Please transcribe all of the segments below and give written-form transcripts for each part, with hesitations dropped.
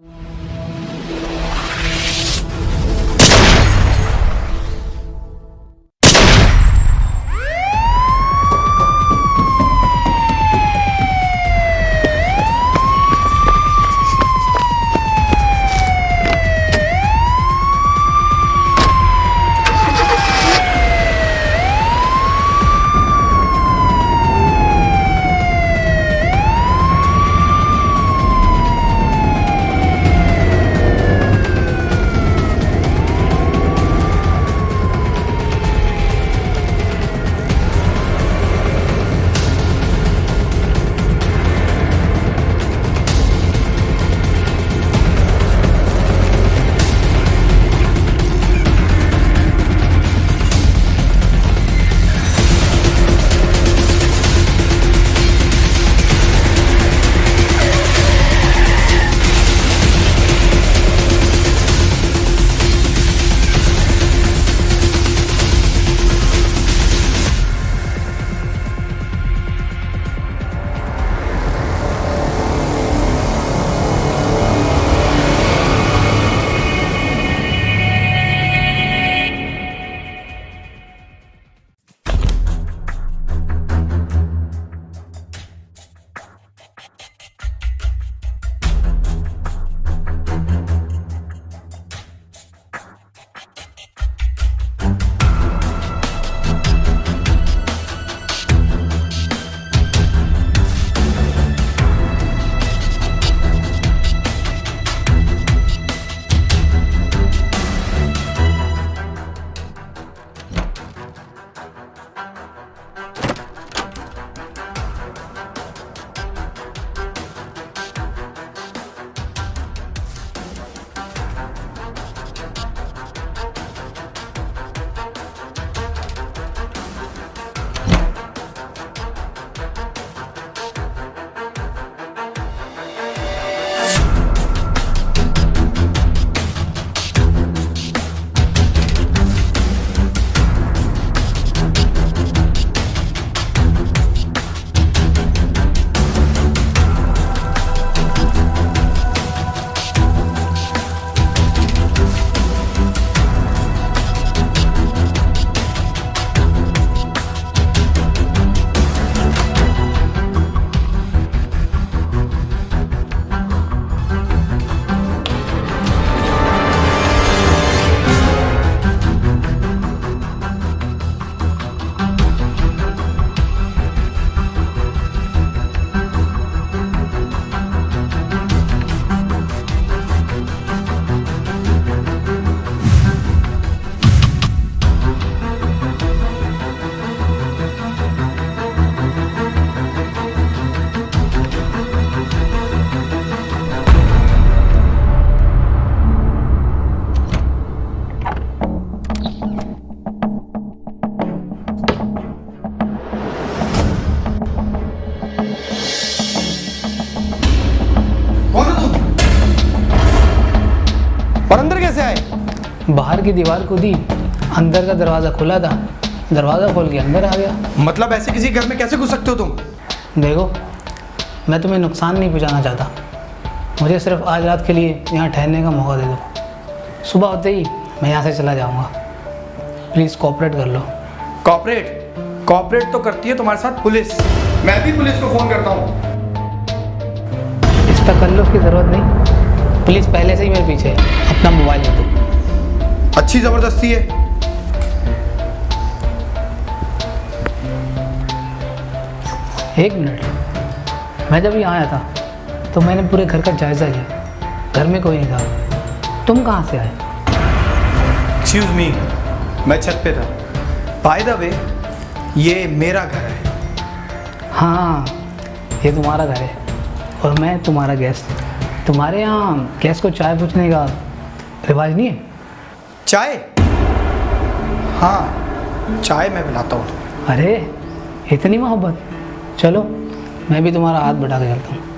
और अंदर कैसे आए? बाहर की दीवार कूदी, अंदर का दरवाज़ा खुला था, दरवाज़ा खोल के अंदर आ गया। मतलब ऐसे किसी घर में कैसे घुस सकते हो तुम? देखो, मैं तुम्हें नुकसान नहीं पहुंचाना चाहता, मुझे सिर्फ आज रात के लिए यहाँ ठहरने का मौका दे दो। सुबह होते ही मैं यहाँ से चला जाऊँगा, प्लीज़ कोऑपरेट कर लो। कोऑपरेट तो करती है तुम्हारे साथ पुलिस। मैं भी पुलिस को फ़ोन करता हूँ। इस तकल्लुफ़ की ज़रूरत नहीं, पुलिस पहले से ही मेरे पीछे है। अपना मोबाइल दे दो। अच्छी ज़बरदस्ती है। एक मिनट, मैं जब यहाँ आया था तो मैंने पूरे घर का जायज़ा लिया, घर में कोई नहीं था। तुम कहाँ से आए? एक्सक्यूज़ मी, मैं छत पे था। बाय द वे, ये मेरा घर है। हाँ, ये तुम्हारा घर है और मैं तुम्हारा गेस्ट। तुम्हारे यहाँ गेस्ट को चाय पूछने का रिवाज नहीं है? चाय? हाँ, चाय मैं पिलाता हूँ। अरे इतनी मोहब्बत, चलो मैं भी तुम्हारा हाथ बढ़ा के चलता हूँ।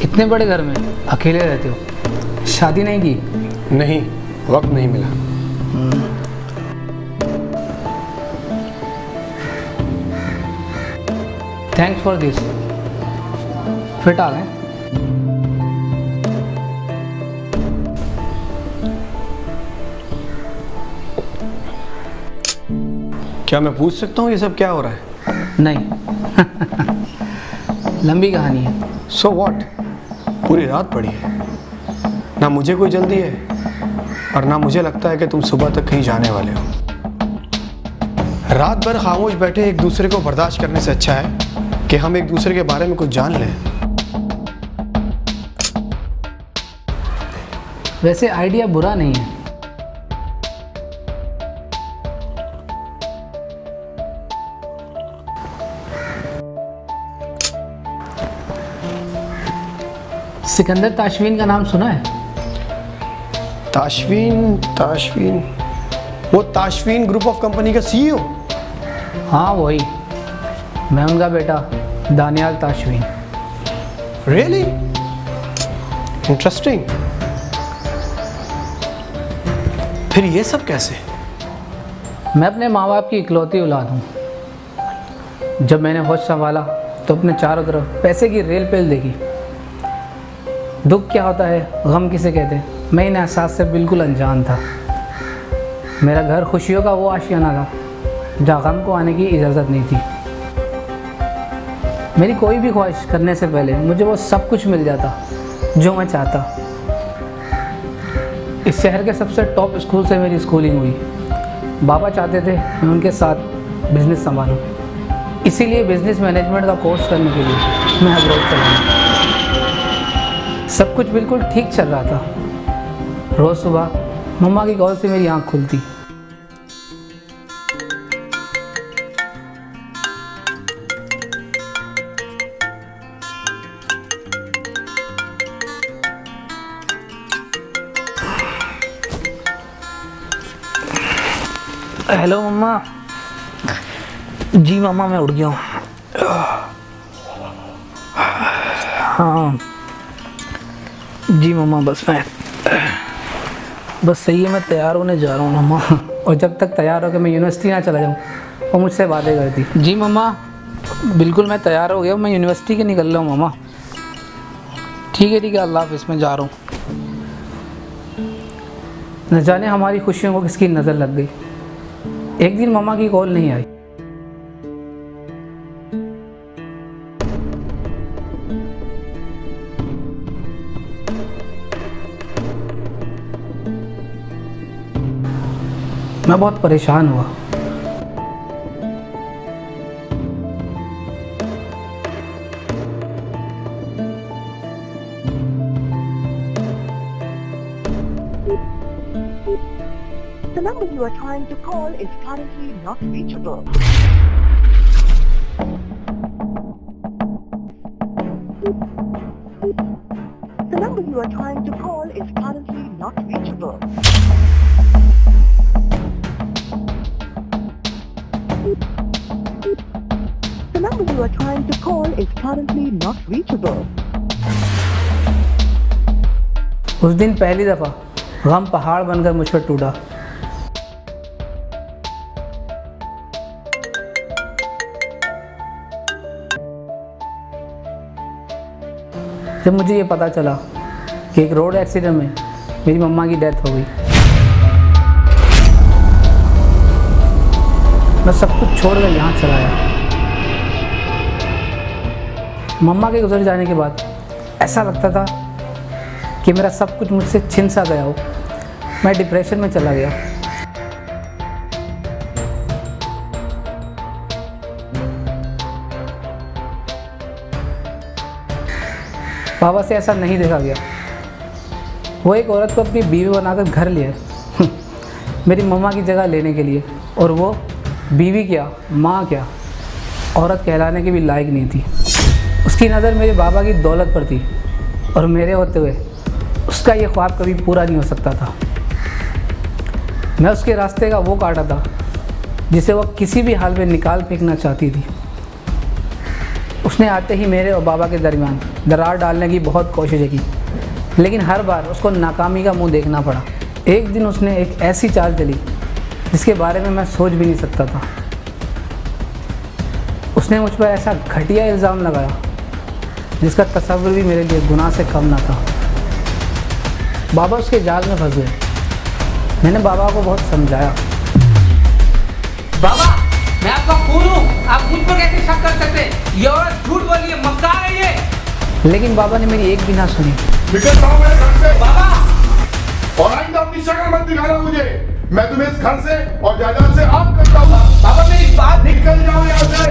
इतने बड़े घर में अकेले रहते हो, शादी नहीं की? नहीं, वक्त नहीं मिला। Thanks for this. फिट आ गए? क्या मैं पूछ सकता हूँ ये सब क्या हो रहा है? नहीं। लंबी कहानी है। So what? पूरी रात पड़ी है, ना मुझे कोई जल्दी है और ना मुझे लगता है कि तुम सुबह तक कहीं जाने वाले हो। रात भर खामोश बैठे एक दूसरे को बर्दाश्त करने से अच्छा है कि हम एक दूसरे के बारे में कुछ जान लें। वैसे आइडिया बुरा नहीं है। सिकंदर ताशवीन का नाम सुना है? ताशवीन, वो ताशवीन ग्रुप ऑफ कंपनी का सीईओ? हाँ वही, मैं उनका बेटा दानियाल ताशवीन। Really interesting. फिर ये सब कैसे? मैं अपने माँ बाप की इकलौती औलाद हूँ। जब मैंने होश संभाला तो अपने चारों तरफ पैसे की रेल पेल देखी। दुख क्या होता है, गम किसे कहते हैं, मैं इन एहसास से बिल्कुल अनजान था। मेरा घर खुशियों का वो आशियाना था जहाँ गम को आने की इजाज़त नहीं थी। मेरी कोई भी ख्वाहिश करने से पहले मुझे वो सब कुछ मिल जाता जो मैं चाहता। इस शहर के सबसे टॉप स्कूल से मेरी स्कूलिंग हुई। बाबा चाहते थे मैं उनके साथ बिजनेस संभालूं, इसीलिए बिजनेस मैनेजमेंट का कोर्स करने के लिए मैं अब्रॉड चला गया। सब कुछ बिल्कुल ठीक चल रहा था। रोज़ सुबह मम्मा की कॉल से मेरी आँख खुलती। हेलो मम्मा। जी मम्मा, मैं उठ गया हूँ। हाँ जी मम्मा, बस सही है, मैं तैयार होने जा रहा हूँ मम्मा। और जब तक तैयार हो के मैं यूनिवर्सिटी ना चला जाऊँ वो मुझसे बातें करती। जी मम्मा, बिल्कुल मैं तैयार हो गया हूँ, मैं यूनिवर्सिटी के निकल रहा हूँ मम्मा। ठीक है अल्लाह हाफ़िज़, मैं जा रहा हूँ। न जाने हमारी खुशियों को किसकी नज़र लग गई। एक दिन मम्मा की कॉल नहीं आई। मैं बहुत परेशान हुआ। The number you are trying to call is currently not reachable. The number you are trying to call is currently not reachable. The number you are trying to call is currently not reachable. उस दिन पहली दफ़ा गम पहाड़ बनकर मुझ पर टूटा। जब मुझे ये पता चला कि एक रोड एक्सीडेंट में मेरी मम्मा की डेथ हो गई, मैं सब कुछ छोड़कर यहाँ चला आया। मम्मा के गुजर जाने के बाद ऐसा लगता था कि मेरा सब कुछ मुझसे छिन सा गया हो। मैं डिप्रेशन में चला गया। बाबा से ऐसा नहीं देखा गया। वो एक औरत को अपनी बीवी बनाकर घर लिए मेरी मम्मा की जगह लेने के लिए, और वो बीवी क्या, माँ क्या, औरत कहलाने की भी लायक नहीं थी। उसकी नज़र मेरे बाबा की दौलत पर थी और मेरे होते हुए उसका ये ख्वाब कभी पूरा नहीं हो सकता था। मैं उसके रास्ते का वो कांटा था जिसे वो किसी भी हाल में निकाल फेंकना चाहती थी। उसने उसने आते ही मेरे और बाबा के दरमियान दरार डालने की बहुत कोशिशें की, लेकिन हर बार उसको नाकामी का मुंह देखना पड़ा। एक दिन उसने एक ऐसी चाल चली जिसके बारे में मैं सोच भी नहीं सकता था। उसने मुझ पर ऐसा घटिया इल्ज़ाम लगाया जिसका तस्वुर भी मेरे लिए गुनाह से कम ना था। बाबा उसके जाल में फंस गए। मैंने बाबा को बहुत समझाया। बाबा, मैं आपका खून हूँ, आप मुझ पर कैसे शक कर सकते हैं? ये औरत झूठ बोली है, मक्कार है ये। लेकिन बाबा ने मेरी एक भी ना सुनी। निकल जाओ मेरे घर से। बाबा, और आइंदा अपनी शक्ल मत दिखाना मुझे। मैं तुम्हें इस घर से और जायदाद से आग करता हूँ। बाबा मेरी बात निकल जाओ यहाँ से।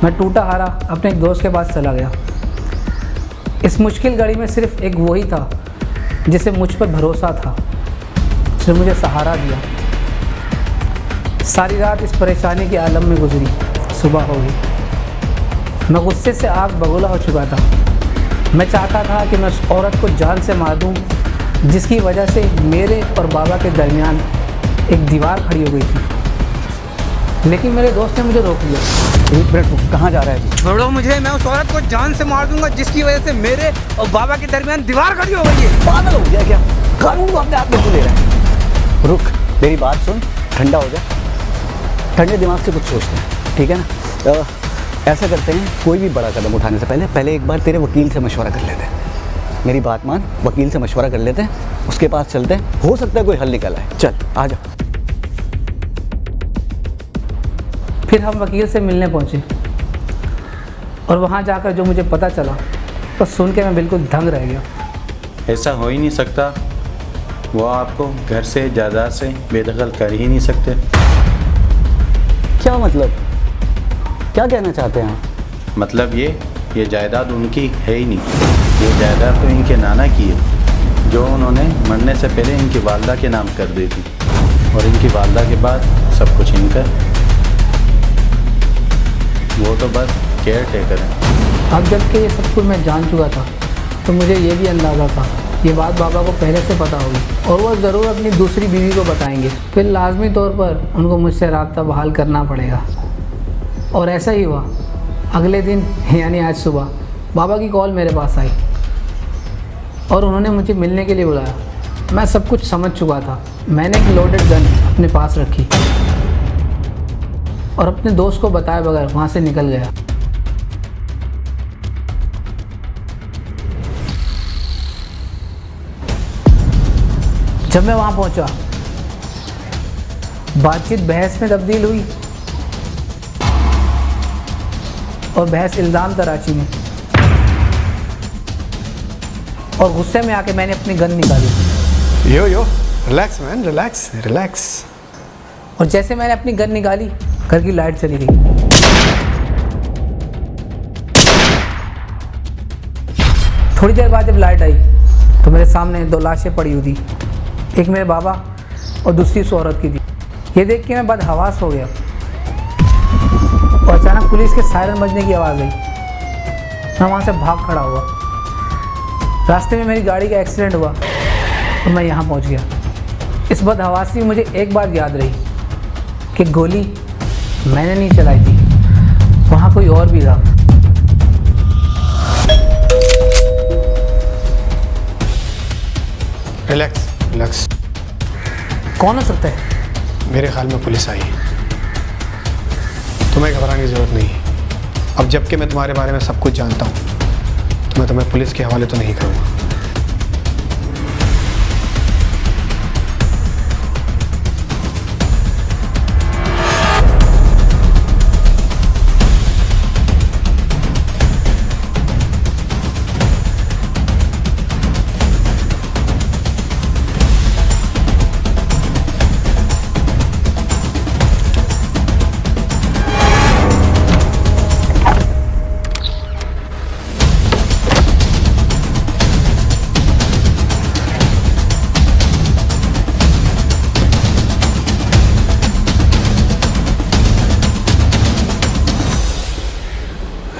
मैं टूटा हारा अपने एक दोस्त के पास चला गया। इस मुश्किल घड़ी में सिर्फ एक वही था जिसे मुझ पर भरोसा था, जिसने मुझे सहारा दिया। सारी रात इस परेशानी के आलम में गुजरी। सुबह हो गई। मैं गुस्से से आग बगोला हो चुका था। मैं चाहता था कि मैं उस औरत को जान से मार दूं, जिसकी वजह से मेरे और बाबा के दरमियान एक दीवार खड़ी हो गई थी। लेकिन मेरे दोस्त ने मुझे रोक लिया। एक मिनट रुक, कहाँ जा रहा है? छोड़ो मुझे, मैं उस औरत को जान से मार दूंगा जिसकी वजह से मेरे और बाबा के दरमियान दीवार खड़ी हो गई है। पागल हो गया क्या? कानून को अपने आप में क्यों ले रहा है? रुक, मेरी बात सुन, ठंडा हो जा, ठंडे दिमाग से कुछ सोचते हैं, ठीक है ना? ऐसा करते हैं, कोई भी बड़ा कदम उठाने से पहले एक बार तेरे वकील से मशवरा कर लेते हैं। मेरी बात मान, वकील से मशवरा कर लेते हैं, उसके पास चलते हैं, हो सकता है कोई हल निकल आए। चल आ जा। फिर हम वकील से मिलने पहुंचे और वहां जाकर जो मुझे पता चला तो सुन के मैं बिल्कुल दंग रह गया। ऐसा हो ही नहीं सकता। वो आपको घर से जायदाद से बेदखल कर ही नहीं सकते। क्या मतलब? क्या कहना चाहते हैं आप? मतलब ये जायदाद उनकी है ही नहीं। ये जायदाद तो इनके नाना की है, जो उन्होंने मरने से पहले इनकी वालदा के नाम कर दी थी, और इनकी वालदा के बाद सब कुछ इनका। वो तो बस केयर टेकर है। अब जबकि ये सब कुछ मैं जान चुका था तो मुझे ये भी अंदाज़ा था ये बात बाबा को पहले से पता होगी और वह ज़रूर अपनी दूसरी बीवी को बताएंगे। फिर लाजमी तौर पर उनको मुझसे राब्ता बहाल करना पड़ेगा। और ऐसा ही हुआ। अगले दिन यानी आज सुबह बाबा की कॉल मेरे पास आई और उन्होंने मुझे मिलने के लिए बुलाया। मैं सब कुछ समझ चुका था। मैंने एक लोडेड गन अपने पास रखी और अपने दोस्त को बताए बगैर वहाँ से निकल गया। जब मैं वहाँ पहुँचा, बातचीत बहस में तब्दील हुई और बहस इल्ज़ाम तराशी में, और गुस्से में आके मैंने अपनी गन निकाली। यो रिलैक्स मैन, रिलैक्स। और जैसे मैंने अपनी गन निकाली, घर की लाइट चली गई। थोड़ी देर बाद जब लाइट आई तो मेरे सामने दो लाशें पड़ी हुई थी। एक मेरे बाबा और दूसरी उस औरत की थी। ये देख के मैं बदहवास हो गया और अचानक पुलिस के सायरन बजने की आवाज़ आई। मैं वहाँ से भाग खड़ा हुआ। रास्ते में मेरी गाड़ी का एक्सीडेंट हुआ और मैं यहाँ पहुँच गया। इस बदहवासी में मुझे एक बात याद रही कि गोली मैंने नहीं चलाई थी, वहाँ कोई और भी था। रिलैक्स। कौन हो सकता है? मेरे ख्याल में पुलिस आई है। तुम्हें घबराने की ज़रूरत नहीं। अब जबकि मैं तुम्हारे बारे में सब कुछ जानता हूँ तो मैं तुम्हें पुलिस के हवाले तो नहीं करूँगा।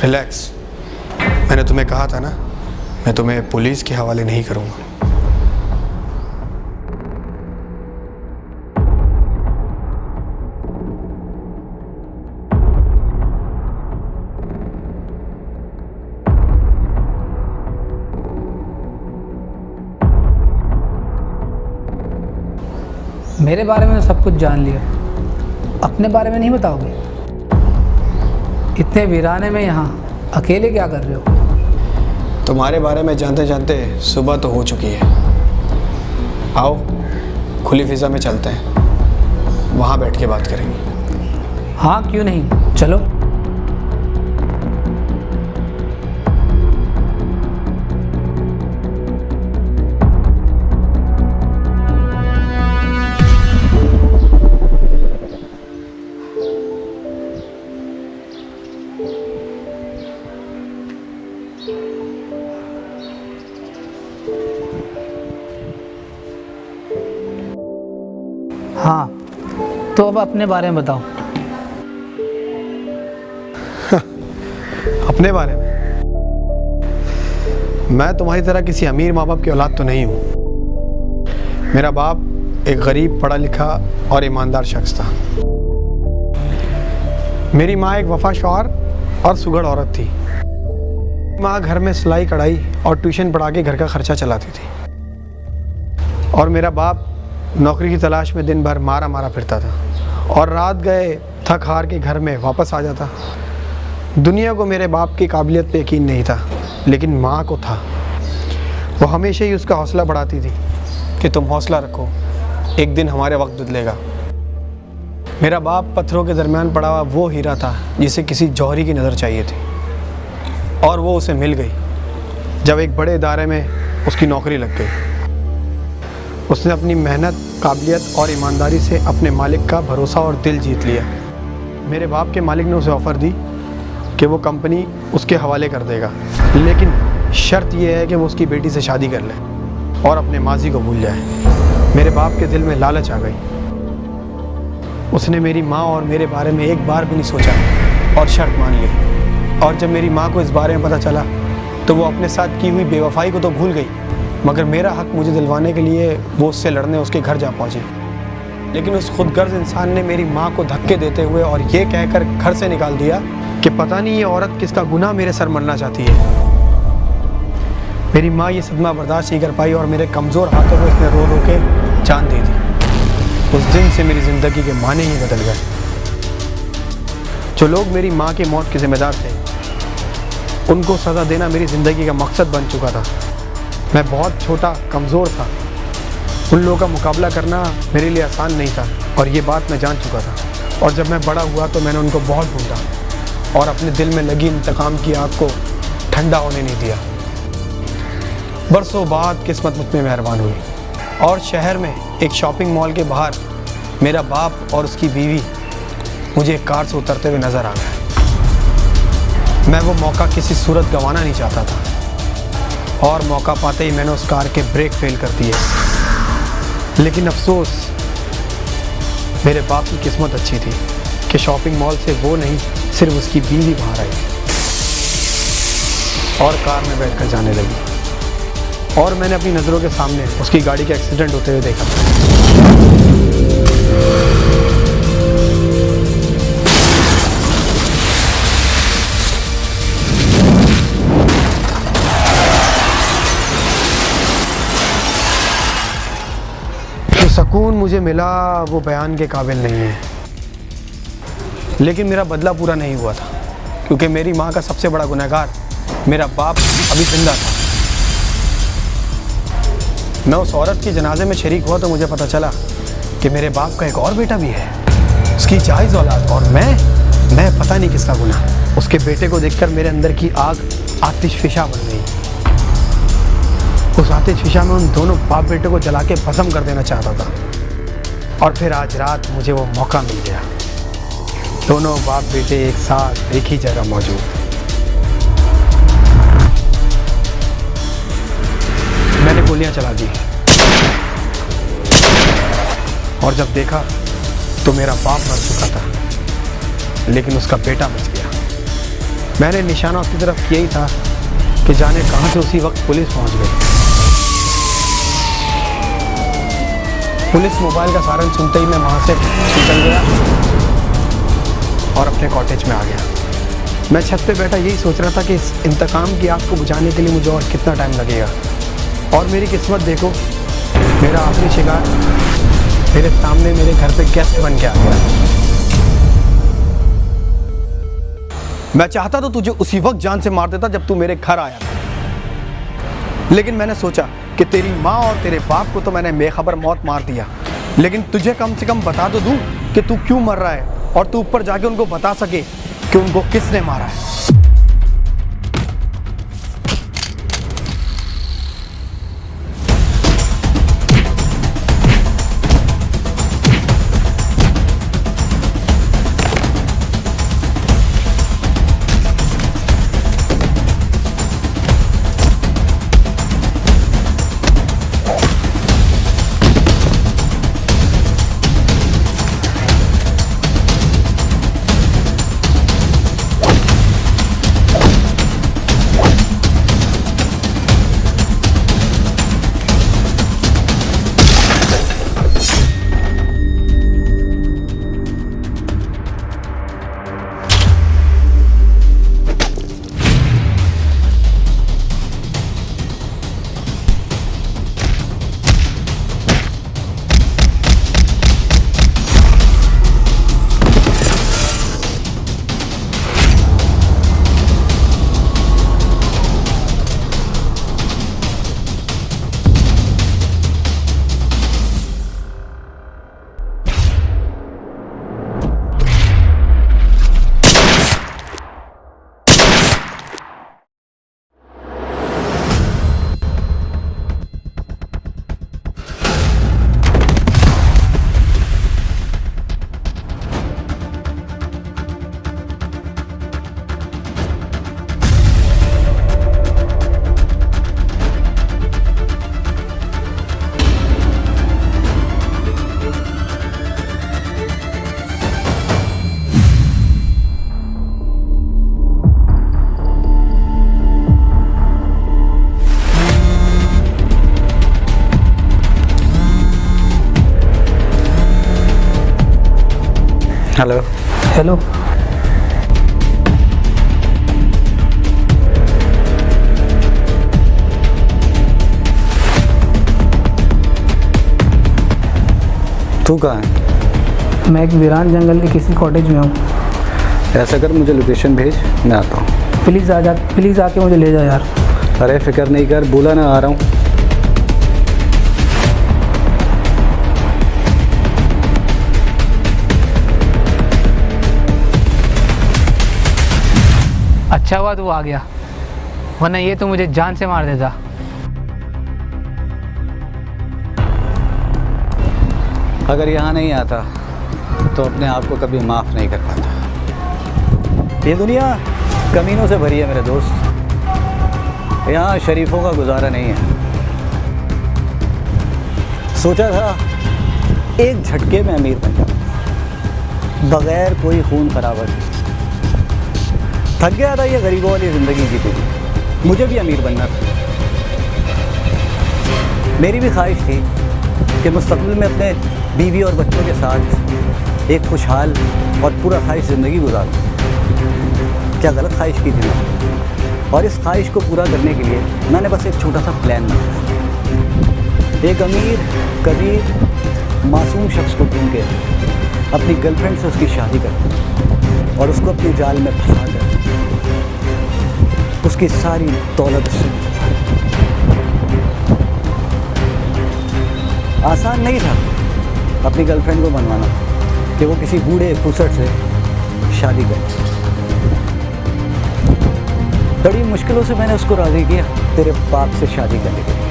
रिलैक्स। मैंने तुम्हें कहा था ना, मैं तुम्हें पुलिस के हवाले नहीं करूँगा। मेरे बारे में सब कुछ जान लिया, अपने बारे में नहीं बताओगे? इतने वीराने में यहाँ अकेले क्या कर रहे हो? तुम्हारे बारे में जानते जानते सुबह तो हो चुकी है। आओ खुली फिजा में चलते हैं, वहाँ बैठ के बात करेंगे। हाँ क्यों नहीं, चलो। हाँ तो अब अपने बारे में बताओ। अपने बारे में मैं तुम्हारी तरह किसी अमीर माँ बाप की औलाद तो नहीं हूँ। मेरा बाप एक गरीब पढ़ा लिखा और ईमानदार शख्स था। मेरी माँ एक वफाशौर और सुघड़ औरत थी। माँ घर में सिलाई कढ़ाई और ट्यूशन पढ़ा के घर का खर्चा चलाती थी, और मेरा बाप नौकरी की तलाश में दिन भर मारा मारा फिरता था और रात गए थक हार के घर में वापस आ जाता। दुनिया को मेरे बाप की काबिलियत पे यकीन नहीं था, लेकिन माँ को था। वो हमेशा ही उसका हौसला बढ़ाती थी कि तुम हौसला रखो, एक दिन हमारे वक्त बदलेगा। मेरा बाप पत्थरों के दरमियान पड़ा हुआ वो हीरा था जिसे किसी जौहरी की नज़र चाहिए थी, और वो उसे मिल गई जब एक बड़े इदारे में उसकी नौकरी लग गई। उसने अपनी मेहनत, काबिलियत और ईमानदारी से अपने मालिक का भरोसा और दिल जीत लिया। मेरे बाप के मालिक ने उसे ऑफ़र दी कि वो कंपनी उसके हवाले कर देगा, लेकिन शर्त यह है कि वो उसकी बेटी से शादी कर ले और अपने माजी को भूल जाए। मेरे बाप के दिल में लालच आ गई। उसने मेरी माँ और मेरे बारे में एक बार भी नहीं सोचा और शर्त मान ली। और जब मेरी माँ को इस बारे में पता चला तो वो अपने साथ की हुई बेवफाई को तो भूल गई, मगर मेरा हक मुझे दिलवाने के लिए वो उससे लड़ने उसके घर जा पहुँची। लेकिन उस खुदगर्ज इंसान ने मेरी माँ को धक्के देते हुए और ये कहकर घर से निकाल दिया कि पता नहीं ये औरत किसका गुनाह मेरे सर मरना चाहती है। मेरी माँ ये सदमा बर्दाश्त नहीं कर पाई और मेरे कमज़ोर हाथों को उसने रो रो के जान दे दी। उस दिन से मेरी ज़िंदगी के माने ही बदल गए। जो लोग मेरी माँ की मौत के ज़िम्मेदार थे, उनको सज़ा देना मेरी ज़िंदगी का मकसद बन चुका था। मैं बहुत छोटा, कमज़ोर था। उन लोगों का मुकाबला करना मेरे लिए आसान नहीं था, और ये बात मैं जान चुका था। और जब मैं बड़ा हुआ तो मैंने उनको बहुत ढूंढा और अपने दिल में लगी इंतकाम की आग को ठंडा होने नहीं दिया। बरसों बाद किस्मत मुझ में मेहरबान हुई और शहर में एक शॉपिंग मॉल के बाहर मेरा बाप और उसकी बीवी मुझे एक कार से उतरते हुए नज़र आ गए। मैं वो मौका किसी सूरत गंवाना नहीं चाहता था, और मौका पाते ही मैंने उस कार के ब्रेक फेल कर दिए। लेकिन अफसोस, मेरे बाप की किस्मत अच्छी थी कि शॉपिंग मॉल से वो नहीं, सिर्फ उसकी बीवी बाहर आई और कार में बैठकर जाने लगी, और मैंने अपनी नज़रों के सामने उसकी गाड़ी का एक्सीडेंट होते हुए देखा। जो सुकून मुझे मिला वो बयान के काबिल नहीं है, लेकिन मेरा बदला पूरा नहीं हुआ था, क्योंकि मेरी माँ का सबसे बड़ा गुनहगार मेरा बाप अभी जिंदा था। मैं उस औरत के जनाजे में शरीक हुआ तो मुझे पता चला कि मेरे बाप का एक और बेटा भी है, उसकी जायज़ औलाद, और मैं पता नहीं किसका गुनाह। उसके बेटे को देखकर मेरे अंदर की आग आतिशफिशा बन गई। उस आतिशफिशा में उन दोनों बाप बेटे को जला के भस्म कर देना चाहता था, और फिर आज रात मुझे वो मौका मिल गया। दोनों बाप बेटे एक साथ एक ही जगह मौजूद। मैंने गोलियां चला दी, और जब देखा तो मेरा बाप मर चुका था, लेकिन उसका बेटा बच गया। मैंने निशाना उसकी तरफ किया ही था कि जाने कहां से उसी वक्त पुलिस पहुंच गई। पुलिस मोबाइल का सायरन सुनते ही मैं वहां से निकल गया और अपने कॉटेज में आ गया। मैं छत पे बैठा यही सोच रहा था कि इस इंतकाम की आग को बुझाने के लिए मुझे और कितना टाइम लगेगा। और मेरी किस्मत देखो, मेरा आखिरी शिकार मेरे सामने मेरे घर पे गेस्ट बन के आ गया। मैं चाहता तो तुझे उसी वक्त जान से मार देता जब तू मेरे घर आया था, लेकिन मैंने सोचा कि तेरी माँ और तेरे बाप को तो मैंने बेखबर मौत मार दिया, लेकिन तुझे कम से कम बता तो दूं कि तू क्यों मर रहा है और तू ऊपर जाके उनको बता सके कि उनको किसने मारा है। हेलो। हेलो। तू कहाँ है? मैं एक वीरान जंगल के किसी कॉटेज में हूँ। ऐसा कर, मुझे लोकेशन भेज, मैं आता हूँ। प्लीज़ आके मुझे ले जा यार। अरे फिक्र नहीं कर, बोला ना आ रहा हूँ। अच्छा हुआ तू आ गया, वरना ये तो मुझे जान से मार देता। अगर यहाँ नहीं आता तो अपने आप को कभी माफ़ नहीं कर पाता। ये दुनिया कमीनों से भरी है मेरे दोस्त, यहाँ शरीफों का गुजारा नहीं है। सोचा था एक झटके में अमीर बन जाऊँ, बगैर कोई खून खराबा के। थक गया था ये गरीबों वाली ज़िंदगी जीती थी, मुझे भी अमीर बनना था। मेरी भी ख्वाहिश थी कि मुस्तक़बिल में अपने बीवी और बच्चों के साथ एक खुशहाल और पूरा ख्वाहिश ज़िंदगी गुजारूं। क्या गलत ख्वाहिश की थी मैंने, और इस ख्वाहिश को पूरा करने के लिए मैंने बस एक छोटा सा प्लान बनाया। एक अमीर कबीर मासूम शख्स को ढूंढ के अपनी गर्लफ्रेंड से उसकी शादी कर और उसको अपने जाल में फंसा कर उसकी सारी दौलत से। आसान नहीं था अपनी गर्लफ्रेंड को मनवाना कि वो किसी बूढ़े फुसट से शादी करे। बड़ी मुश्किलों से मैंने उसको राज़ी किया तेरे बाप से शादी करने के लिए।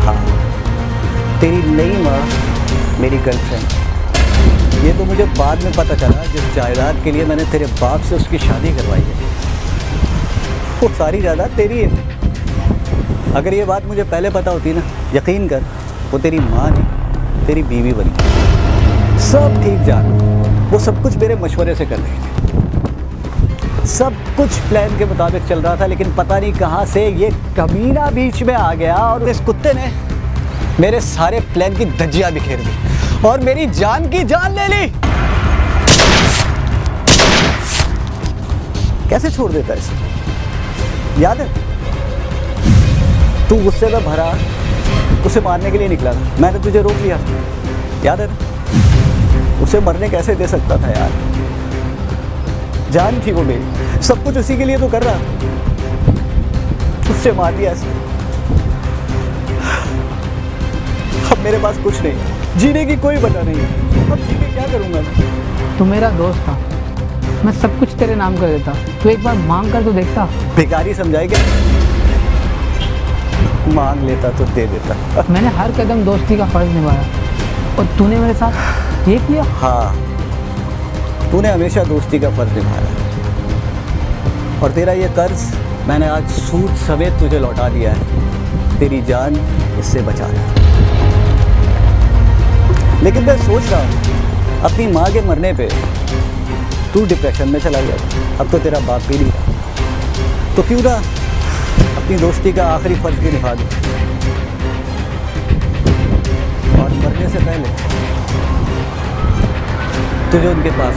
हाँ, तेरी नई माँ मेरी गर्लफ्रेंड। ये तो मुझे बाद में पता चला, जिस जायदाद के लिए मैंने तेरे बाप से उसकी शादी करवाई है वो सारी जायदाद तेरी है। अगर ये बात मुझे पहले पता होती ना, यकीन कर वो तेरी माँ नहीं तेरी बीवी बनी। सब ठीक जा रहा, वो सब कुछ मेरे मशवरे से कर रही थी, सब कुछ प्लान के मुताबिक चल रहा था, लेकिन पता नहीं कहाँ से ये कमीना बीच में आ गया और इस कुत्ते ने मेरे सारे प्लान की धज्जियाँ बिखेर दी और मेरी जान की जान ले ली। कैसे छोड़ देता है इसे? याद है तू गुस्से में भरा उसे मारने के लिए निकला था, मैंने तुझे रोक लिया था, याद है ना? उसे मरने कैसे दे सकता था यार, जान थी वो मेरी, सब कुछ उसी के लिए तो कर रहा, उससे मार दिया ऐसे। अब मेरे पास कुछ नहीं, जीने की कोई वजह नहीं है, अब जी के क्या करूँगा मैं? तू मेरा दोस्त था, मैं सब कुछ तेरे नाम कर देता, तू एक बार मांग कर तो देखता। भिखारी समझाए क्या? मांग लेता तो दे देता। मैंने हर कदम दोस्ती का फर्ज निभाया और तूने मेरे साथ ये किया। हाँ, तूने हमेशा दोस्ती का फर्ज निभाया और तेरा ये कर्ज मैंने आज सूद समेत तुझे लौटा दिया है, तेरी जान इससे बचा ली। लेकिन मैं सोच रहा हूँ अपनी माँ के मरने पे तू डिप्रेशन में चला गया, अब तो तेरा बाप भी नहीं रहा, तो क्यों ना अपनी दोस्ती का आखिरी फर्ज भी निभा दूँ और मरने से पहले तुझे उनके पास